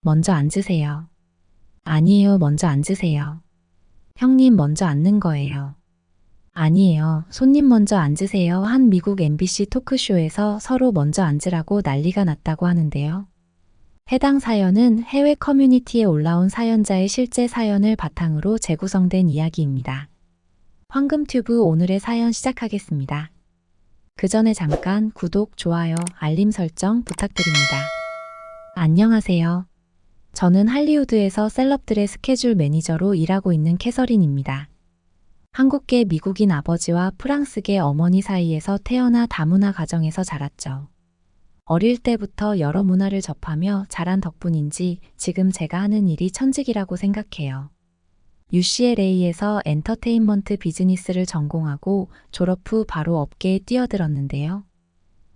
먼저 앉으세요. 아니에요, 먼저 앉으세요. 형님 먼저 앉는 거예요. 아니에요, 손님 먼저 앉으세요. 한 미국 MBC 토크쇼에서 서로 먼저 앉으라고 난리가 났다고 하는데요. 해당 사연은 해외 커뮤니티에 올라온 사연자의 실제 사연을 바탕으로 재구성된 이야기입니다. 황금튜브 오늘의 사연 시작하겠습니다. 그 전에 잠깐 구독, 좋아요, 알림 설정 부탁드립니다. 안녕하세요. 저는 할리우드에서 셀럽들의 스케줄 매니저로 일하고 있는 캐서린입니다. 한국계 미국인 아버지와 프랑스계 어머니 사이에서 태어나 다문화 가정에서 자랐죠. 어릴 때부터 여러 문화를 접하며 자란 덕분인지 지금 제가 하는 일이 천직이라고 생각해요. UCLA에서 엔터테인먼트 비즈니스를 전공하고 졸업 후 바로 업계에 뛰어들었는데요.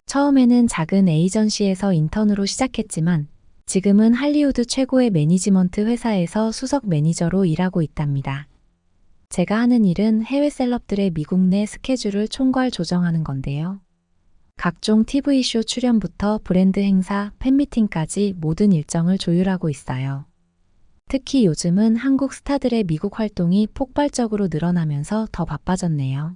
처음에는 작은 에이전시에서 인턴으로 시작했지만 지금은 할리우드 최고의 매니지먼트 회사에서 수석 매니저로 일하고 있답니다. 제가 하는 일은 해외 셀럽들의 미국 내 스케줄을 총괄 조정하는 건데요. 각종 TV쇼 출연부터 브랜드 행사, 팬미팅까지 모든 일정을 조율하고 있어요. 특히 요즘은 한국 스타들의 미국 활동이 폭발적으로 늘어나면서 더 바빠졌네요.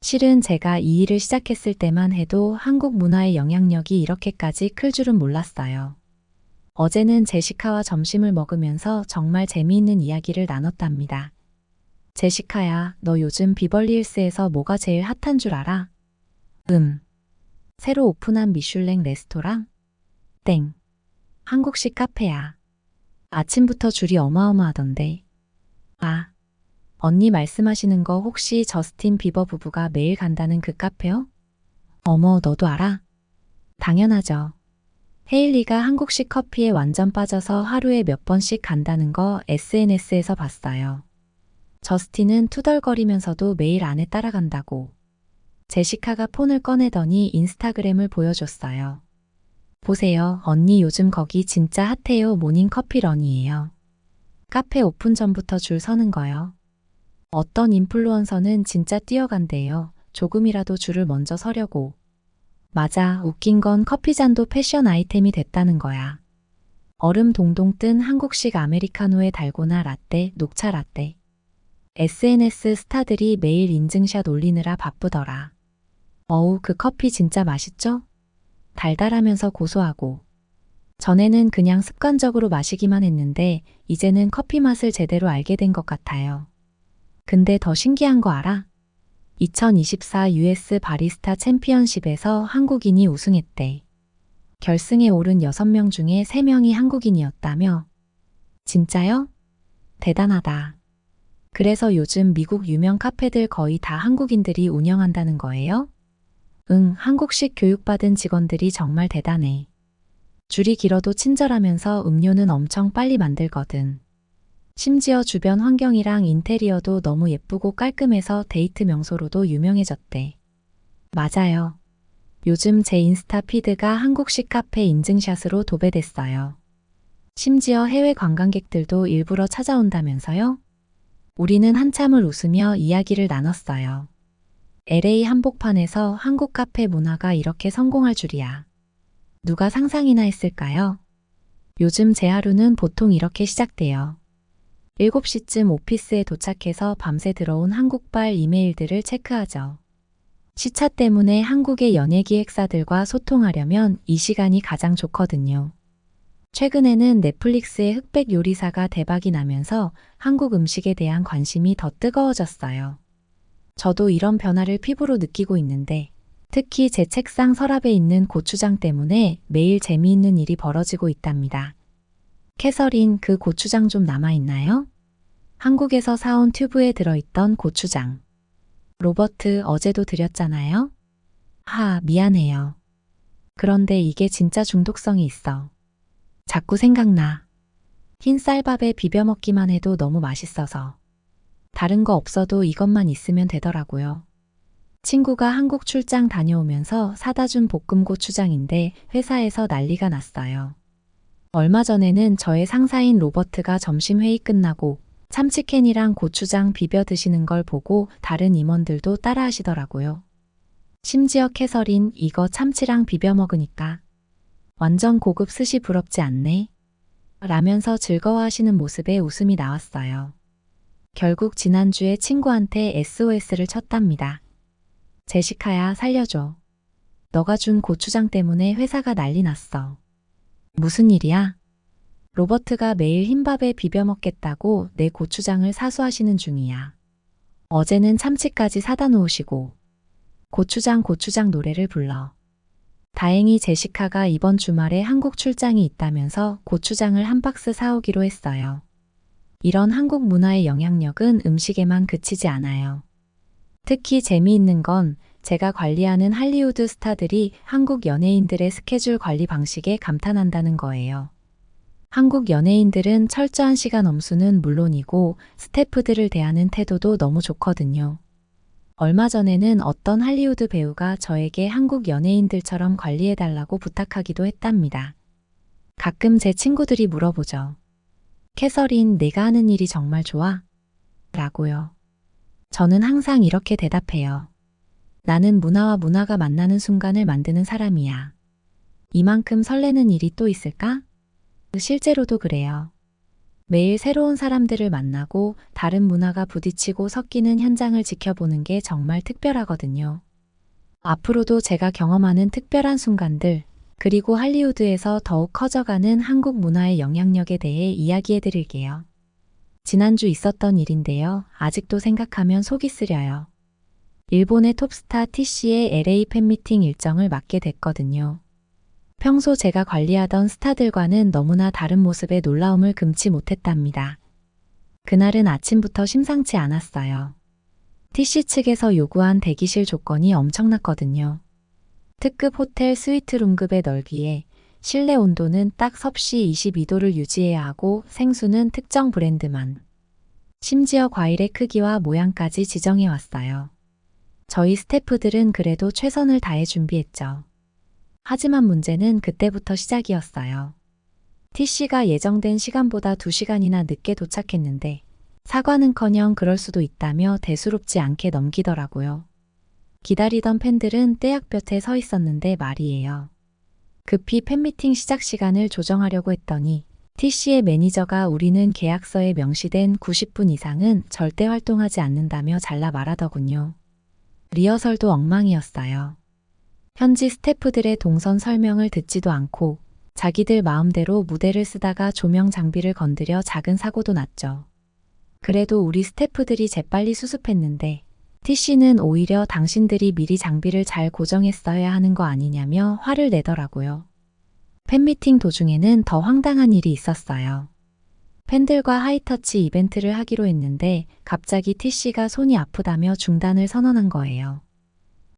실은 제가 이 일을 시작했을 때만 해도 한국 문화의 영향력이 이렇게까지 클 줄은 몰랐어요. 어제는 제시카와 점심을 먹으면서 정말 재미있는 이야기를 나눴답니다. 제시카야, 너 요즘 비벌리힐스에서 뭐가 제일 핫한 줄 알아? 새로 오픈한 미슐랭 레스토랑? 땡. 한국식 카페야. 아침부터 줄이 어마어마하던데. 아, 언니 말씀하시는 거 혹시 저스틴 비버 부부가 매일 간다는 그 카페요? 어머, 너도 알아? 당연하죠. 헤일리가 한국식 커피에 완전 빠져서 하루에 몇 번씩 간다는 거 SNS에서 봤어요. 저스틴은 투덜거리면서도 매일 아내 따라간다고. 제시카가 폰을 꺼내더니 인스타그램을 보여줬어요. 보세요, 언니 요즘 거기 진짜 핫해요. 모닝 커피런이에요. 카페 오픈 전부터 줄 서는 거요. 어떤 인플루언서는 진짜 뛰어간대요. 조금이라도 줄을 먼저 서려고. 맞아, 웃긴 건 커피잔도 패션 아이템이 됐다는 거야. 얼음 동동 뜬 한국식 아메리카노에 달고나 라떼, 녹차 라떼. SNS 스타들이 매일 인증샷 올리느라 바쁘더라. 어우, 그 커피 진짜 맛있죠? 달달하면서 고소하고. 전에는 그냥 습관적으로 마시기만 했는데 이제는 커피 맛을 제대로 알게 된 것 같아요. 근데 더 신기한 거 알아? 2024 US 바리스타 챔피언십에서 한국인이 우승했대. 결승에 오른 6명 중에 3명이 한국인이었다며? 진짜요? 대단하다. 그래서 요즘 미국 유명 카페들 거의 다 한국인들이 운영한다는 거예요? 응, 한국식 교육받은 직원들이 정말 대단해. 줄이 길어도 친절하면서 음료는 엄청 빨리 만들거든. 심지어 주변 환경이랑 인테리어도 너무 예쁘고 깔끔해서 데이트 명소로도 유명해졌대. 맞아요. 요즘 제 인스타 피드가 한국식 카페 인증샷으로 도배됐어요. 심지어 해외 관광객들도 일부러 찾아온다면서요? 우리는 한참을 웃으며 이야기를 나눴어요. LA 한복판에서 한국 카페 문화가 이렇게 성공할 줄이야. 누가 상상이나 했을까요? 요즘 제 하루는 보통 이렇게 시작돼요. 7시쯤 오피스에 도착해서 밤새 들어온 한국발 이메일들을 체크하죠. 시차 때문에 한국의 연예기획사들과 소통하려면 이 시간이 가장 좋거든요. 최근에는 넷플릭스의 흑백 요리사가 대박이 나면서 한국 음식에 대한 관심이 더 뜨거워졌어요. 저도 이런 변화를 피부로 느끼고 있는데 특히 제 책상 서랍에 있는 고추장 때문에 매일 재미있는 일이 벌어지고 있답니다. 캐서린, 그 고추장 좀 남아있나요? 한국에서 사온 튜브에 들어있던 고추장. 로버트, 어제도 드렸잖아요? 미안해요. 그런데 이게 진짜 중독성이 있어. 자꾸 생각나. 흰 쌀밥에 비벼 먹기만 해도 너무 맛있어서. 다른 거 없어도 이것만 있으면 되더라고요. 친구가 한국 출장 다녀오면서 사다 준 볶음 고추장인데 회사에서 난리가 났어요. 얼마 전에는 저의 상사인 로버트가 점심 회의 끝나고 참치캔이랑 고추장 비벼 드시는 걸 보고 다른 임원들도 따라 하시더라고요. 심지어 캐서린, 이거 참치랑 비벼 먹으니까 완전 고급 스시 부럽지 않네? 라면서 즐거워하시는 모습에 웃음이 나왔어요. 결국 지난주에 친구한테 SOS를 쳤답니다. 제시카야, 살려줘. 너가 준 고추장 때문에 회사가 난리 났어. 무슨 일이야? 로버트가 매일 흰밥에 비벼 먹겠다고 내 고추장을 사수하시는 중이야. 어제는 참치까지 사다 놓으시고 고추장 노래를 불러. 다행히 제시카가 이번 주말에 한국 출장이 있다면서 고추장을 한 박스 사오기로 했어요. 이런 한국 문화의 영향력은 음식에만 그치지 않아요. 특히 재미있는 건 제가 관리하는 할리우드 스타들이 한국 연예인들의 스케줄 관리 방식에 감탄한다는 거예요. 한국 연예인들은 철저한 시간 엄수는 물론이고 스태프들을 대하는 태도도 너무 좋거든요. 얼마 전에는 어떤 할리우드 배우가 저에게 한국 연예인들처럼 관리해달라고 부탁하기도 했답니다. 가끔 제 친구들이 물어보죠. 캐서린, 내가 하는 일이 정말 좋아? 라고요. 저는 항상 이렇게 대답해요. 나는 문화와 문화가 만나는 순간을 만드는 사람이야. 이만큼 설레는 일이 또 있을까? 실제로도 그래요. 매일 새로운 사람들을 만나고 다른 문화가 부딪히고 섞이는 현장을 지켜보는 게 정말 특별하거든요. 앞으로도 제가 경험하는 특별한 순간들, 그리고 할리우드에서 더욱 커져가는 한국 문화의 영향력에 대해 이야기해 드릴게요. 지난주 있었던 일인데요. 아직도 생각하면 속이 쓰려요. 일본의 톱스타 T씨의 LA 팬미팅 일정을 맡게 됐거든요. 평소 제가 관리하던 스타들과는 너무나 다른 모습에 놀라움을 금치 못했답니다. 그날은 아침부터 심상치 않았어요. T씨 측에서 요구한 대기실 조건이 엄청났거든요. 특급 호텔 스위트룸급의 넓이에 실내 온도는 딱 섭씨 22도를 유지해야 하고 생수는 특정 브랜드만. 심지어 과일의 크기와 모양까지 지정해 왔어요. 저희 스태프들은 그래도 최선을 다해 준비했죠. 하지만 문제는 그때부터 시작이었어요. T씨가 예정된 시간보다 2시간이나 늦게 도착했는데 사과는커녕 그럴 수도 있다며 대수롭지 않게 넘기더라고요. 기다리던 팬들은 떼약볕에 서 있었는데 말이에요. 급히 팬미팅 시작 시간을 조정하려고 했더니 T씨의 매니저가 우리는 계약서에 명시된 90분 이상은 절대 활동하지 않는다며 잘라 말하더군요. 리허설도 엉망이었어요. 현지 스태프들의 동선 설명을 듣지도 않고 자기들 마음대로 무대를 쓰다가 조명 장비를 건드려 작은 사고도 났죠. 그래도 우리 스태프들이 재빨리 수습했는데 T씨는 오히려 당신들이 미리 장비를 잘 고정했어야 하는 거 아니냐며 화를 내더라고요. 팬미팅 도중에는 더 황당한 일이 있었어요. 팬들과 하이터치 이벤트를 하기로 했는데 갑자기 T씨가 손이 아프다며 중단을 선언한 거예요.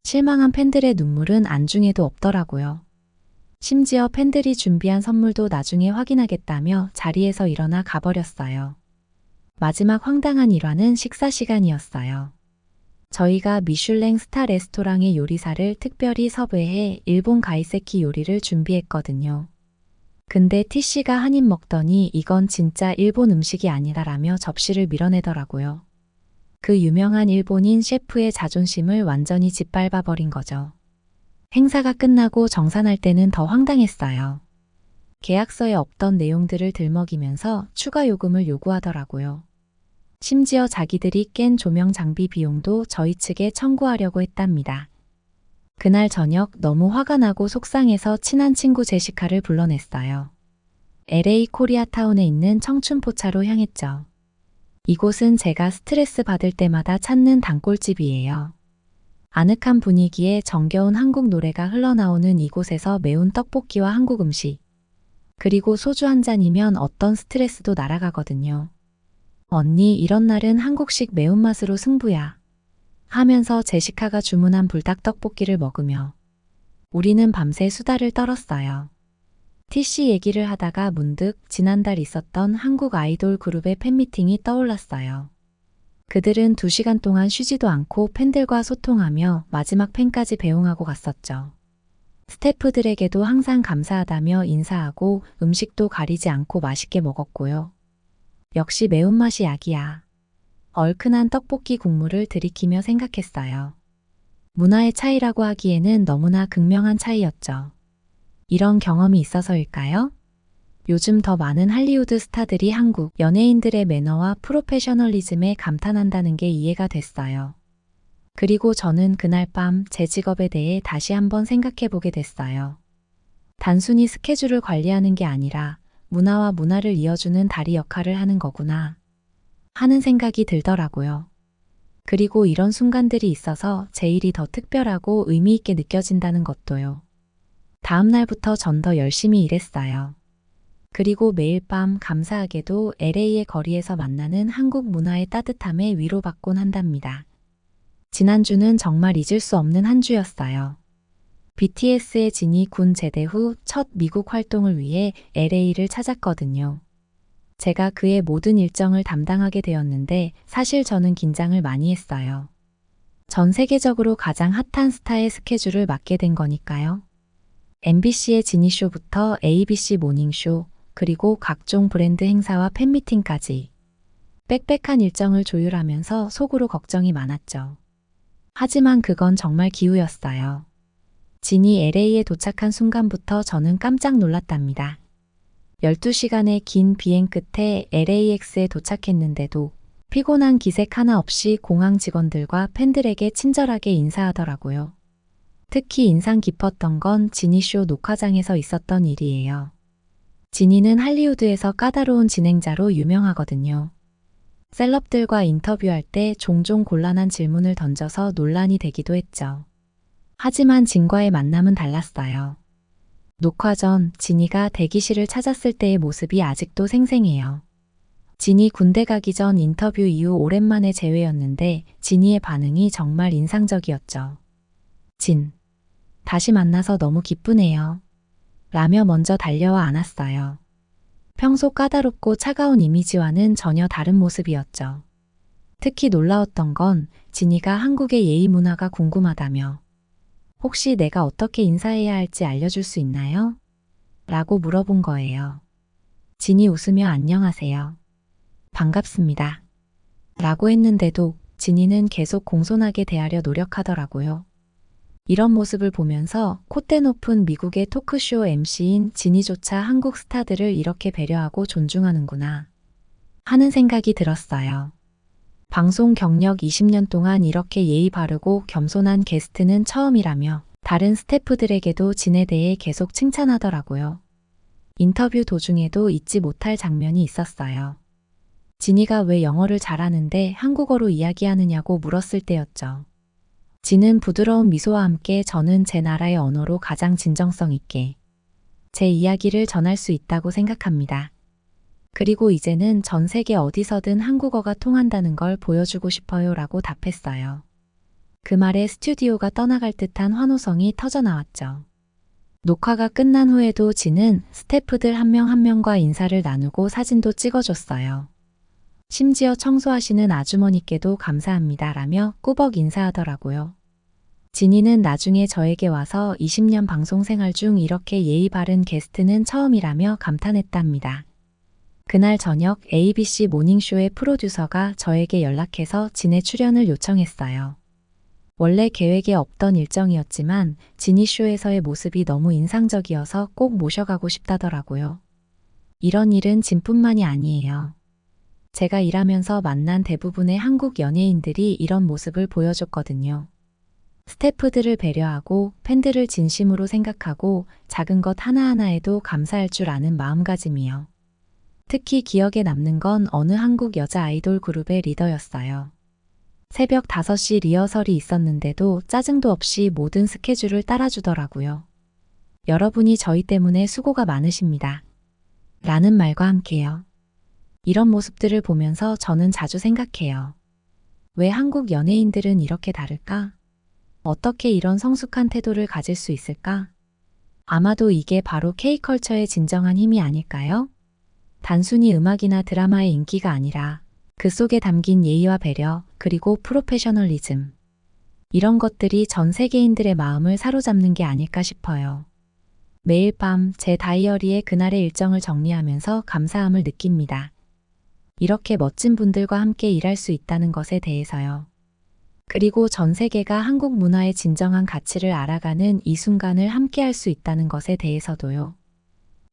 실망한 팬들의 눈물은 안중에도 없더라고요. 심지어 팬들이 준비한 선물도 나중에 확인하겠다며 자리에서 일어나 가버렸어요. 마지막 황당한 일화는 식사 시간이었어요. 저희가 미슐랭 스타 레스토랑의 요리사를 특별히 섭외해 일본 가이세키 요리를 준비했거든요. 근데 T씨가 한 입 먹더니 이건 진짜 일본 음식이 아니다라며 접시를 밀어내더라고요. 그 유명한 일본인 셰프의 자존심을 완전히 짓밟아버린 거죠. 행사가 끝나고 정산할 때는 더 황당했어요. 계약서에 없던 내용들을 들먹이면서 추가 요금을 요구하더라고요. 심지어 자기들이 깬 조명 장비 비용도 저희 측에 청구하려고 했답니다. 그날 저녁 너무 화가 나고 속상해서 친한 친구 제시카를 불러냈어요. LA 코리아타운에 있는 청춘포차로 향했죠. 이곳은 제가 스트레스 받을 때마다 찾는 단골집이에요. 아늑한 분위기에 정겨운 한국 노래가 흘러나오는 이곳에서 매운 떡볶이와 한국 음식, 그리고 소주 한 잔이면 어떤 스트레스도 날아가거든요. 언니, 이런 날은 한국식 매운맛으로 승부야. 하면서 제시카가 주문한 불닭떡볶이를 먹으며 우리는 밤새 수다를 떨었어요. T씨 얘기를 하다가 문득 지난달 있었던 한국 아이돌 그룹의 팬미팅이 떠올랐어요. 그들은 2시간 동안 쉬지도 않고 팬들과 소통하며 마지막 팬까지 배웅하고 갔었죠. 스태프들에게도 항상 감사하다며 인사하고 음식도 가리지 않고 맛있게 먹었고요. 역시 매운맛이 약이야. 얼큰한 떡볶이 국물을 들이키며 생각했어요. 문화의 차이라고 하기에는 너무나 극명한 차이였죠. 이런 경험이 있어서일까요? 요즘 더 많은 할리우드 스타들이 한국 연예인들의 매너와 프로페셔널리즘에 감탄한다는 게 이해가 됐어요. 그리고 저는 그날 밤 제 직업에 대해 다시 한번 생각해 보게 됐어요. 단순히 스케줄을 관리하는 게 아니라 문화와 문화를 이어주는 다리 역할을 하는 거구나 하는 생각이 들더라고요. 그리고 이런 순간들이 있어서 제 일이 더 특별하고 의미 있게 느껴진다는 것도요. 다음 날부터 전 더 열심히 일했어요. 그리고 매일 밤 감사하게도 LA의 거리에서 만나는 한국 문화의 따뜻함에 위로받곤 한답니다. 지난주는 정말 잊을 수 없는 한 주였어요. BTS의 진이 군 제대 후 첫 미국 활동을 위해 LA를 찾았거든요. 제가 그의 모든 일정을 담당하게 되었는데 사실 저는 긴장을 많이 했어요. 전 세계적으로 가장 핫한 스타의 스케줄을 맡게 된 거니까요. MBC의 지니쇼부터 ABC 모닝쇼, 그리고 각종 브랜드 행사와 팬미팅까지 빽빽한 일정을 조율하면서 속으로 걱정이 많았죠. 하지만 그건 정말 기우였어요. 진이 LA에 도착한 순간부터 저는 깜짝 놀랐답니다. 12시간의 긴 비행 끝에 LAX에 도착했는데도 피곤한 기색 하나 없이 공항 직원들과 팬들에게 친절하게 인사하더라고요. 특히 인상 깊었던 건 지니쇼 녹화장에서 있었던 일이에요. 지니는 할리우드에서 까다로운 진행자로 유명하거든요. 셀럽들과 인터뷰할 때 종종 곤란한 질문을 던져서 논란이 되기도 했죠. 하지만 진과의 만남은 달랐어요. 녹화 전 지니가 대기실을 찾았을 때의 모습이 아직도 생생해요. 진이 군대 가기 전 인터뷰 이후 오랜만에 재회였는데 지니의 반응이 정말 인상적이었죠. 진, 다시 만나서 너무 기쁘네요. 라며 먼저 달려와 안았어요. 평소 까다롭고 차가운 이미지와는 전혀 다른 모습이었죠. 특히 놀라웠던 건 지니가 한국의 예의 문화가 궁금하다며 혹시 내가 어떻게 인사해야 할지 알려줄 수 있나요? 라고 물어본 거예요. 진이 웃으며 안녕하세요. 반갑습니다. 라고 했는데도 진이는 계속 공손하게 대하려 노력하더라고요. 이런 모습을 보면서 콧대 높은 미국의 토크쇼 MC인 진이조차 한국 스타들을 이렇게 배려하고 존중하는구나 하는 생각이 들었어요. 방송 경력 20년 동안 이렇게 예의 바르고 겸손한 게스트는 처음이라며 다른 스태프들에게도 진에 대해 계속 칭찬하더라고요. 인터뷰 도중에도 잊지 못할 장면이 있었어요. 진이가 왜 영어를 잘하는데 한국어로 이야기하느냐고 물었을 때였죠. 진은 부드러운 미소와 함께 저는 제 나라의 언어로 가장 진정성 있게 제 이야기를 전할 수 있다고 생각합니다. 그리고 이제는 전 세계 어디서든 한국어가 통한다는 걸 보여주고 싶어요 라고 답했어요. 그 말에 스튜디오가 떠나갈 듯한 환호성이 터져 나왔죠. 녹화가 끝난 후에도 진은 스태프들 한 명 한 명과 인사를 나누고 사진도 찍어줬어요. 심지어 청소하시는 아주머니께도 감사합니다 라며 꾸벅 인사하더라고요. 진이는 나중에 저에게 와서 20년 방송 생활 중 이렇게 예의 바른 게스트는 처음이라며 감탄했답니다. 그날 저녁 ABC 모닝쇼의 프로듀서가 저에게 연락해서 진의 출연을 요청했어요. 원래 계획에 없던 일정이었지만 진이 쇼에서의 모습이 너무 인상적이어서 꼭 모셔가고 싶다더라고요. 이런 일은 진뿐만이 아니에요. 제가 일하면서 만난 대부분의 한국 연예인들이 이런 모습을 보여줬거든요. 스태프들을 배려하고 팬들을 진심으로 생각하고 작은 것 하나하나에도 감사할 줄 아는 마음가짐이요. 특히 기억에 남는 건 어느 한국 여자 아이돌 그룹의 리더였어요. 새벽 5시 리허설이 있었는데도 짜증도 없이 모든 스케줄을 따라주더라고요. 여러분이 저희 때문에 수고가 많으십니다. 라는 말과 함께요. 이런 모습들을 보면서 저는 자주 생각해요. 왜 한국 연예인들은 이렇게 다를까? 어떻게 이런 성숙한 태도를 가질 수 있을까? 아마도 이게 바로 K컬처의 진정한 힘이 아닐까요? 단순히 음악이나 드라마의 인기가 아니라 그 속에 담긴 예의와 배려, 그리고 프로페셔널리즘. 이런 것들이 전 세계인들의 마음을 사로잡는 게 아닐까 싶어요. 매일 밤 제 다이어리에 그날의 일정을 정리하면서 감사함을 느낍니다. 이렇게 멋진 분들과 함께 일할 수 있다는 것에 대해서요. 그리고 전 세계가 한국 문화의 진정한 가치를 알아가는 이 순간을 함께 할 수 있다는 것에 대해서도요.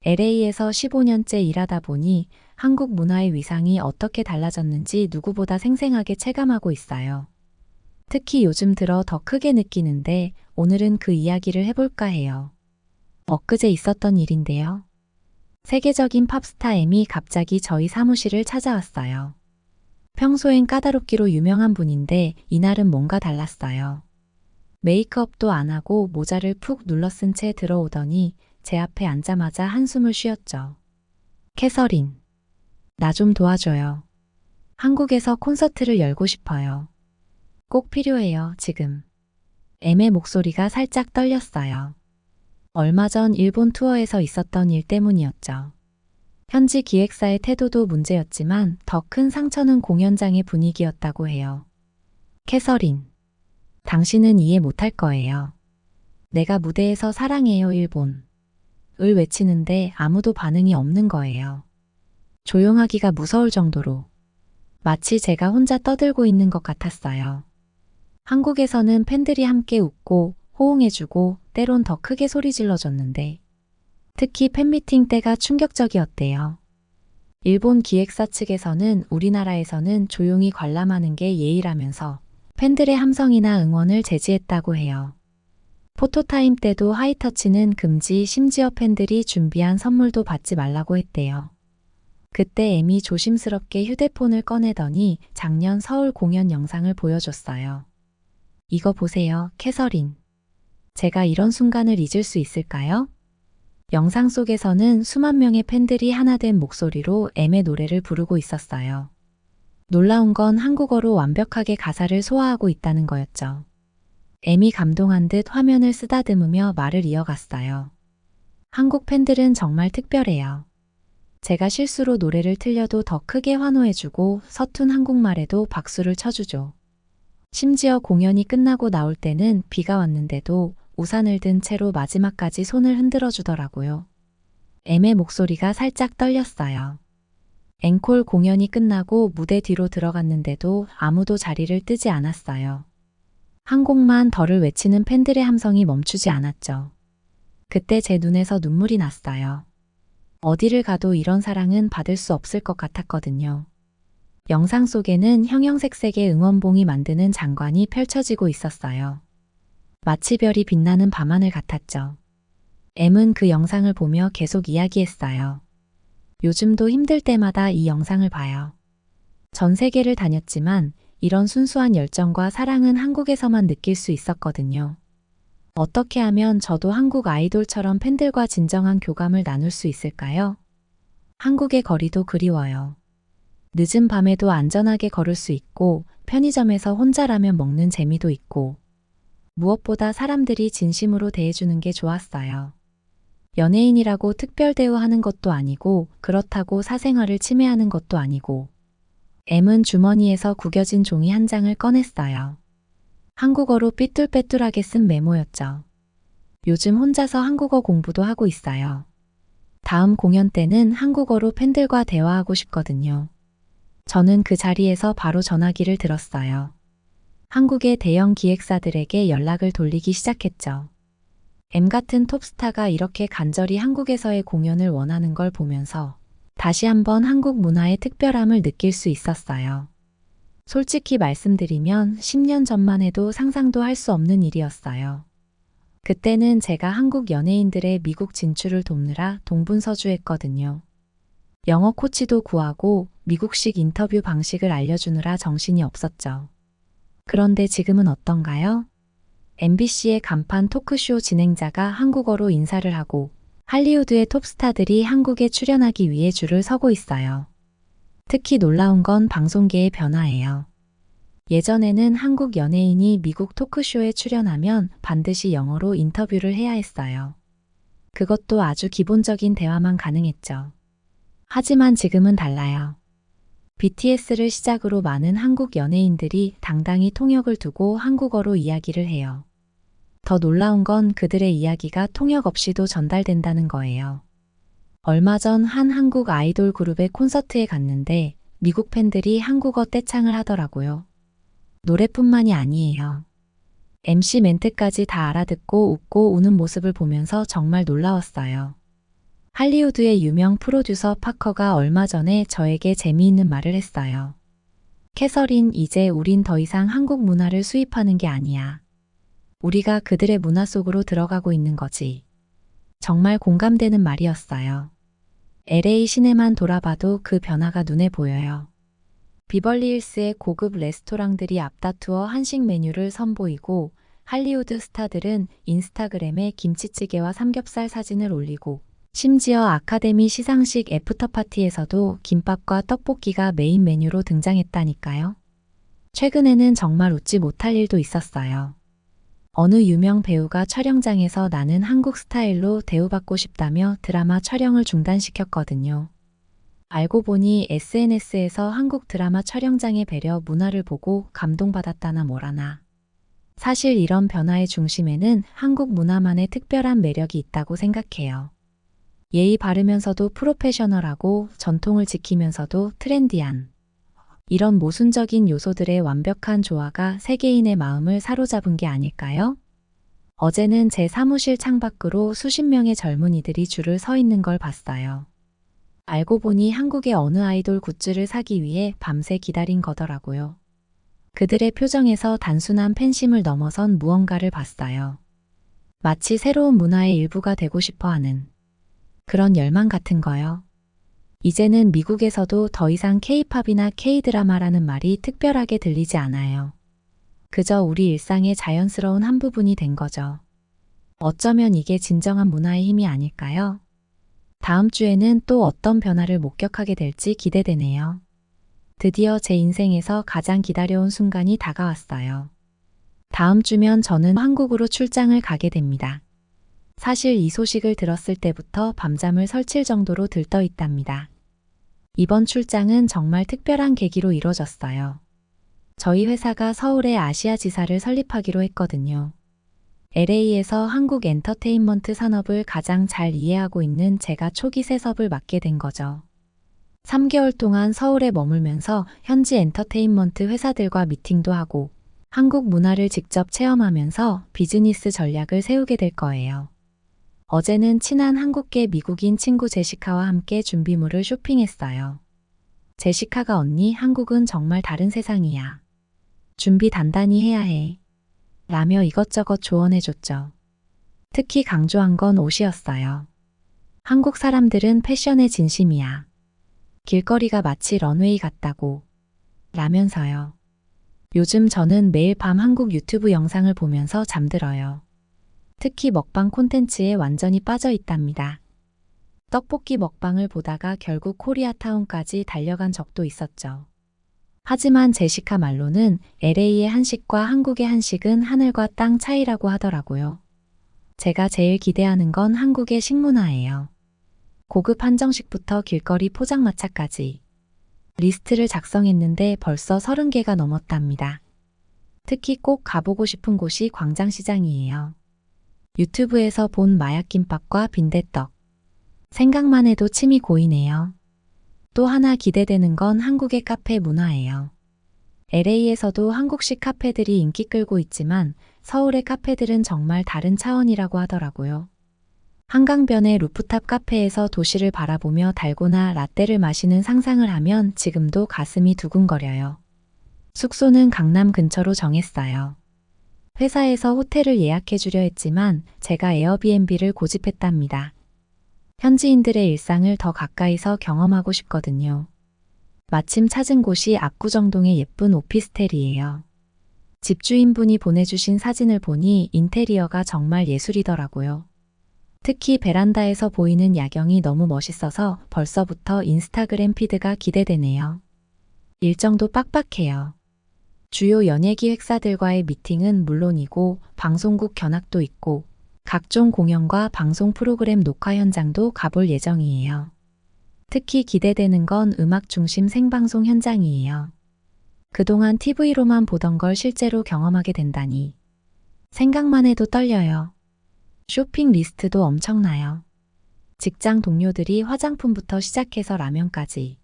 LA에서 15년째 일하다 보니 한국 문화의 위상이 어떻게 달라졌는지 누구보다 생생하게 체감하고 있어요. 특히 요즘 들어 더 크게 느끼는데 오늘은 그 이야기를 해볼까 해요. 엊그제 있었던 일인데요. 세계적인 팝스타 M이 갑자기 저희 사무실을 찾아왔어요. 평소엔 까다롭기로 유명한 분인데 이날은 뭔가 달랐어요. 메이크업도 안 하고 모자를 푹 눌러쓴 채 들어오더니 제 앞에 앉자마자 한숨을 쉬었죠. 캐서린, 나 좀 도와줘요. 한국에서 콘서트를 열고 싶어요. 꼭 필요해요, 지금. M의 목소리가 살짝 떨렸어요. 얼마 전 일본 투어에서 있었던 일 때문이었죠. 현지 기획사의 태도도 문제였지만 더 큰 상처는 공연장의 분위기였다고 해요. 캐서린, 당신은 이해 못할 거예요. 내가 무대에서 사랑해요 일본 을 외치는데 아무도 반응이 없는 거예요. 조용하기가 무서울 정도로 마치 제가 혼자 떠들고 있는 것 같았어요. 한국에서는 팬들이 함께 웃고 호응해주고 때론 더 크게 소리 질러줬는데 특히 팬미팅 때가 충격적이었대요. 일본 기획사 측에서는 우리나라에서는 조용히 관람하는 게 예의라면서 팬들의 함성이나 응원을 제지했다고 해요. 포토타임 때도 하이터치는 금지, 심지어 팬들이 준비한 선물도 받지 말라고 했대요. 그때 M이 조심스럽게 휴대폰을 꺼내더니 작년 서울 공연 영상을 보여줬어요. 이거 보세요, 캐서린. 제가 이런 순간을 잊을 수 있을까요? 영상 속에서는 수만 명의 팬들이 하나 된 목소리로 M의 노래를 부르고 있었어요. 놀라운 건 한국어로 완벽하게 가사를 소화하고 있다는 거였죠. M이 감동한 듯 화면을 쓰다듬으며 말을 이어갔어요. 한국 팬들은 정말 특별해요. 제가 실수로 노래를 틀려도 더 크게 환호해주고 서툰 한국말에도 박수를 쳐주죠. 심지어 공연이 끝나고 나올 때는 비가 왔는데도 우산을 든 채로 마지막까지 손을 흔들어 주더라고요. M의 목소리가 살짝 떨렸어요. 앵콜 공연이 끝나고 무대 뒤로 들어갔는데도 아무도 자리를 뜨지 않았어요. 한 곡만 더를 외치는 팬들의 함성이 멈추지 않았죠. 그때 제 눈에서 눈물이 났어요. 어디를 가도 이런 사랑은 받을 수 없을 것 같았거든요. 영상 속에는 형형색색의 응원봉이 만드는 장관이 펼쳐지고 있었어요. 마치 별이 빛나는 밤하늘 같았죠. M은 그 영상을 보며 계속 이야기했어요. 요즘도 힘들 때마다 이 영상을 봐요. 전 세계를 다녔지만 이런 순수한 열정과 사랑은 한국에서만 느낄 수 있었거든요. 어떻게 하면 저도 한국 아이돌처럼 팬들과 진정한 교감을 나눌 수 있을까요? 한국의 거리도 그리워요. 늦은 밤에도 안전하게 걸을 수 있고 편의점에서 혼자 라면 먹는 재미도 있고 무엇보다 사람들이 진심으로 대해주는 게 좋았어요. 연예인이라고 특별 대우하는 것도 아니고 그렇다고 사생활을 침해하는 것도 아니고 M은 주머니에서 구겨진 종이 한 장을 꺼냈어요. 한국어로 삐뚤빼뚤하게 쓴 메모였죠. 요즘 혼자서 한국어 공부도 하고 있어요. 다음 공연 때는 한국어로 팬들과 대화하고 싶거든요. 저는 그 자리에서 바로 전화기를 들었어요. 한국의 대형 기획사들에게 연락을 돌리기 시작했죠. M 같은 톱스타가 이렇게 간절히 한국에서의 공연을 원하는 걸 보면서 다시 한번 한국 문화의 특별함을 느낄 수 있었어요. 솔직히 말씀드리면 10년 전만 해도 상상도 할 수 없는 일이었어요. 그때는 제가 한국 연예인들의 미국 진출을 돕느라 동분서주했거든요. 영어 코치도 구하고 미국식 인터뷰 방식을 알려주느라 정신이 없었죠. 그런데 지금은 어떤가요? MBC의 간판 토크쇼 진행자가 한국어로 인사를 하고 할리우드의 톱스타들이 한국에 출연하기 위해 줄을 서고 있어요. 특히 놀라운 건 방송계의 변화예요. 예전에는 한국 연예인이 미국 토크쇼에 출연하면 반드시 영어로 인터뷰를 해야 했어요. 그것도 아주 기본적인 대화만 가능했죠. 하지만 지금은 달라요. BTS를 시작으로 많은 한국 연예인들이 당당히 통역을 두고 한국어로 이야기를 해요. 더 놀라운 건 그들의 이야기가 통역 없이도 전달된다는 거예요. 얼마 전 한 한국 아이돌 그룹의 콘서트에 갔는데 미국 팬들이 한국어 떼창을 하더라고요. 노래뿐만이 아니에요. MC 멘트까지 다 알아듣고 웃고 우는 모습을 보면서 정말 놀라웠어요. 할리우드의 유명 프로듀서 파커가 얼마 전에 저에게 재미있는 말을 했어요. 캐서린, 이제 우린 더 이상 한국 문화를 수입하는 게 아니야. 우리가 그들의 문화 속으로 들어가고 있는 거지. 정말 공감되는 말이었어요. LA 시내만 돌아봐도 그 변화가 눈에 보여요. 비벌리힐스의 고급 레스토랑들이 앞다투어 한식 메뉴를 선보이고 할리우드 스타들은 인스타그램에 김치찌개와 삼겹살 사진을 올리고 심지어 아카데미 시상식 애프터파티에서도 김밥과 떡볶이가 메인 메뉴로 등장했다니까요. 최근에는 정말 웃지 못할 일도 있었어요. 어느 유명 배우가 촬영장에서 나는 한국 스타일로 대우받고 싶다며 드라마 촬영을 중단시켰거든요. 알고 보니 SNS에서 한국 드라마 촬영장의 배려 문화를 보고 감동받았다나 뭐라나. 사실 이런 변화의 중심에는 한국 문화만의 특별한 매력이 있다고 생각해요. 예의 바르면서도 프로페셔널하고 전통을 지키면서도 트렌디한 이런 모순적인 요소들의 완벽한 조화가 세계인의 마음을 사로잡은 게 아닐까요? 어제는 제 사무실 창밖으로 수십 명의 젊은이들이 줄을 서 있는 걸 봤어요. 알고 보니 한국의 어느 아이돌 굿즈를 사기 위해 밤새 기다린 거더라고요. 그들의 표정에서 단순한 팬심을 넘어선 무언가를 봤어요. 마치 새로운 문화의 일부가 되고 싶어 하는 그런 열망 같은 거요. 이제는 미국에서도 더 이상 K-팝이나 K-드라마라는 말이 특별하게 들리지 않아요. 그저 우리 일상의 자연스러운 한 부분이 된 거죠. 어쩌면 이게 진정한 문화의 힘이 아닐까요? 다음 주에는 또 어떤 변화를 목격하게 될지 기대되네요. 드디어 제 인생에서 가장 기다려온 순간이 다가왔어요. 다음 주면 저는 한국으로 출장을 가게 됩니다. 사실 이 소식을 들었을 때부터 밤잠을 설칠 정도로 들떠 있답니다. 이번 출장은 정말 특별한 계기로 이뤄졌어요. 저희 회사가 서울에 아시아 지사를 설립하기로 했거든요. LA에서 한국 엔터테인먼트 산업을 가장 잘 이해하고 있는 제가 초기 세습을 맡게 된 거죠. 3개월 동안 서울에 머물면서 현지 엔터테인먼트 회사들과 미팅도 하고 한국 문화를 직접 체험하면서 비즈니스 전략을 세우게 될 거예요. 어제는 친한 한국계 미국인 친구 제시카와 함께 준비물을 쇼핑했어요. 제시카가 언니, 한국은 정말 다른 세상이야. 준비 단단히 해야 해. 라며 이것저것 조언해줬죠. 특히 강조한 건 옷이었어요. 한국 사람들은 패션의 진심이야. 길거리가 마치 런웨이 같다고. 라면서요. 요즘 저는 매일 밤 한국 유튜브 영상을 보면서 잠들어요. 특히 먹방 콘텐츠에 완전히 빠져 있답니다. 떡볶이 먹방을 보다가 결국 코리아타운까지 달려간 적도 있었죠. 하지만 제시카 말로는 LA의 한식과 한국의 한식은 하늘과 땅 차이라고 하더라고요. 제가 제일 기대하는 건 한국의 식문화예요. 고급 한정식부터 길거리 포장마차까지. 리스트를 작성했는데 벌써 30개가 넘었답니다. 특히 꼭 가보고 싶은 곳이 광장시장이에요. 유튜브에서 본 마약김밥과 빈대떡. 생각만 해도 침이 고이네요. 또 하나 기대되는 건 한국의 카페 문화예요. LA에서도 한국식 카페들이 인기 끌고 있지만 서울의 카페들은 정말 다른 차원이라고 하더라고요. 한강변의 루프탑 카페에서 도시를 바라보며 달고나 라떼를 마시는 상상을 하면 지금도 가슴이 두근거려요. 숙소는 강남 근처로 정했어요. 회사에서 호텔을 예약해 주려 했지만 제가 에어비앤비를 고집했답니다. 현지인들의 일상을 더 가까이서 경험하고 싶거든요. 마침 찾은 곳이 압구정동의 예쁜 오피스텔이에요. 집주인분이 보내주신 사진을 보니 인테리어가 정말 예술이더라고요. 특히 베란다에서 보이는 야경이 너무 멋있어서 벌써부터 인스타그램 피드가 기대되네요. 일정도 빡빡해요. 주요 연예기획사들과의 미팅은 물론이고 방송국 견학도 있고 각종 공연과 방송 프로그램 녹화 현장도 가볼 예정이에요. 특히 기대되는 건 음악 중심 생방송 현장이에요. 그동안 TV로만 보던 걸 실제로 경험하게 된다니. 생각만 해도 떨려요. 쇼핑 리스트도 엄청나요. 직장 동료들이 화장품부터 시작해서 라면까지.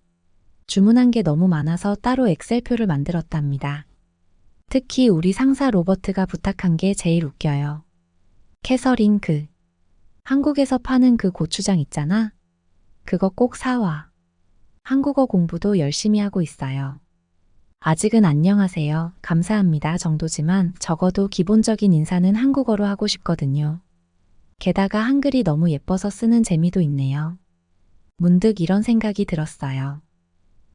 주문한 게 너무 많아서 따로 엑셀표를 만들었답니다. 특히 우리 상사 로버트가 부탁한 게 제일 웃겨요. 캐서린, 한국에서 파는 그 고추장 있잖아. 그거 꼭 사와. 한국어 공부도 열심히 하고 있어요. 아직은 안녕하세요, 감사합니다 정도지만 적어도 기본적인 인사는 한국어로 하고 싶거든요. 게다가 한글이 너무 예뻐서 쓰는 재미도 있네요. 문득 이런 생각이 들었어요.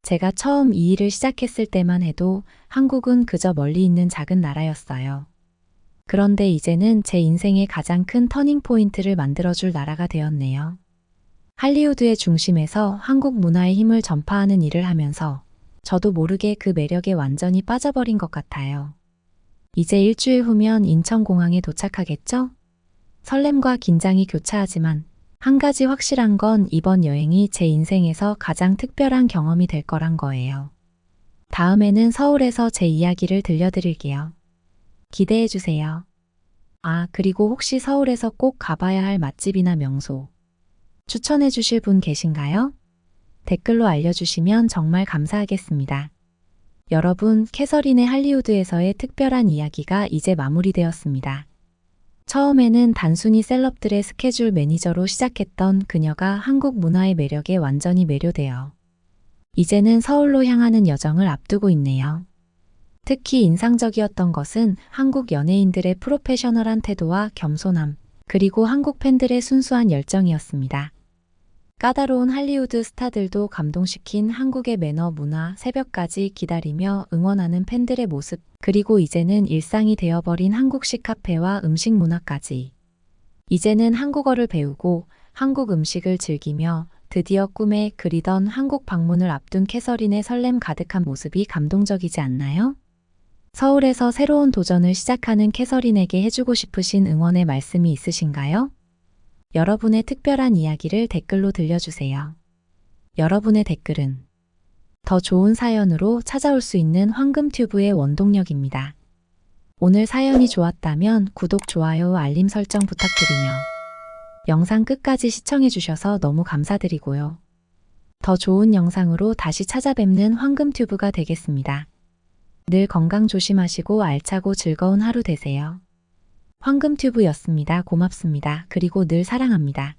제가 처음 이 일을 시작했을 때만 해도 한국은 그저 멀리 있는 작은 나라였어요. 그런데 이제는 제 인생의 가장 큰 터닝포인트를 만들어줄 나라가 되었네요. 할리우드의 중심에서 한국 문화의 힘을 전파하는 일을 하면서 저도 모르게 그 매력에 완전히 빠져버린 것 같아요. 이제 일주일 후면 인천공항에 도착하겠죠? 설렘과 긴장이 교차하지만 한 가지 확실한 건 이번 여행이 제 인생에서 가장 특별한 경험이 될 거란 거예요. 다음에는 서울에서 제 이야기를 들려드릴게요. 기대해 주세요. 아, 그리고 혹시 서울에서 꼭 가봐야 할 맛집이나 명소 추천해 주실 분 계신가요? 댓글로 알려주시면 정말 감사하겠습니다. 여러분, 캐서린의 할리우드에서의 특별한 이야기가 이제 마무리되었습니다. 처음에는 단순히 셀럽들의 스케줄 매니저로 시작했던 그녀가 한국 문화의 매력에 완전히 매료되어 이제는 서울로 향하는 여정을 앞두고 있네요. 특히 인상적이었던 것은 한국 연예인들의 프로페셔널한 태도와 겸손함, 그리고 한국 팬들의 순수한 열정이었습니다. 까다로운 할리우드 스타들도 감동시킨 한국의 매너 문화, 새벽까지 기다리며 응원하는 팬들의 모습, 그리고 이제는 일상이 되어버린 한국식 카페와 음식 문화까지. 이제는 한국어를 배우고 한국 음식을 즐기며 드디어 꿈에 그리던 한국 방문을 앞둔 캐서린의 설렘 가득한 모습이 감동적이지 않나요? 서울에서 새로운 도전을 시작하는 캐서린에게 해주고 싶으신 응원의 말씀이 있으신가요? 여러분의 특별한 이야기를 댓글로 들려주세요. 여러분의 댓글은 더 좋은 사연으로 찾아올 수 있는 황금튜브의 원동력입니다. 오늘 사연이 좋았다면 구독, 좋아요, 알림 설정 부탁드리며 영상 끝까지 시청해주셔서 너무 감사드리고요. 더 좋은 영상으로 다시 찾아뵙는 황금튜브가 되겠습니다. 늘 건강 조심하시고 알차고 즐거운 하루 되세요. 황금튜브였습니다. 고맙습니다. 그리고 늘 사랑합니다.